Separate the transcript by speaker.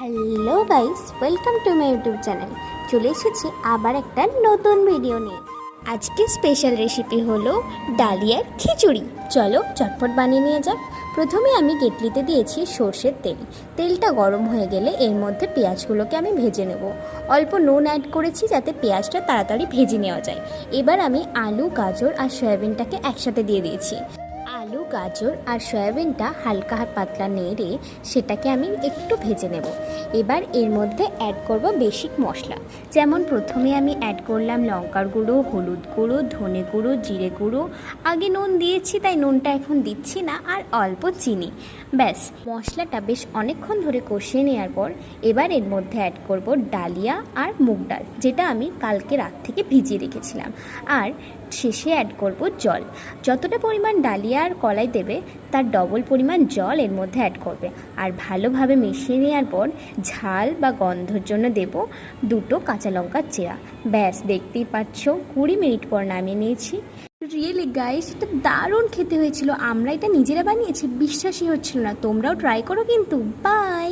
Speaker 1: Hello guys, welcome to my YouTube channel. চলে এসেছি আবার একটা নতুন ভিডিও নিয়ে। আজকে স্পেশাল রেসিপি হলো ডালিয়ার খিচুড়ি। চলো চটপট বানিয়ে নিয়ে যাক। প্রথমে আমি কেটলিতে দিয়েছি সর্ষের তেল। তেলটা গরম হয়ে গেলে এর মধ্যে পেঁয়াজগুলোকে আমি ভেজে নেব। অল্প নুন অ্যাড করেছি যাতে পেঁয়াজটা তাড়াতাড়ি ভেজে নেওয়া যায়। এবার আমি আলু, গাজর আর সয়াবিনটাকে একসাথে দিয়ে দিয়েছি। আলু, গাজর আর সয়াবিনটা হালকা পাতলা নেড়ে সেটাকে আমি একটু ভেজে নেব। এবার এর মধ্যে অ্যাড করব বেসিক মশলা। যেমন প্রথমে আমি অ্যাড করলাম লঙ্কার গুঁড়ো, হলুদ গুঁড়ো, ধনে গুঁড়ো, জিরে গুঁড়ো। আগে নুন দিয়েছি তাই নুনটা এখন দিচ্ছি না, আর অল্প চিনি। ব্যাস, মশলাটা বেশ অনেকক্ষণ ধরে কষিয়ে নেওয়ার পর এবার এর মধ্যে অ্যাড করব ডালিয়া আর মুগ ডাল, যেটা আমি কালকে রাত থেকে ভিজিয়ে রেখেছিলাম। আর শেষে অ্যাড করব জল। যতটা পরিমাণ ডালিয়া আর কলাই দেবে তার ডবল পরিমাণ জল এর মধ্যে অ্যাড করবে। আর ভালোভাবে মিশিয়ে নেওয়ার পর ঝাল বা গন্ধর জন্য দেব 2টো কাঁচা লঙ্কার চেরা। ব্যাস, দেখতেই পাচ্ছ 20 মিনিট পর নামিয়ে নিয়েছি। রিয়েলি গাইস, এটা দারুণ খেতে হয়েছিল। আমরা এটা নিজেরা বানিয়েছি, বিশ্বাসই হচ্ছিল না। তোমরাও ট্রাই করো কিন্তু। বাই।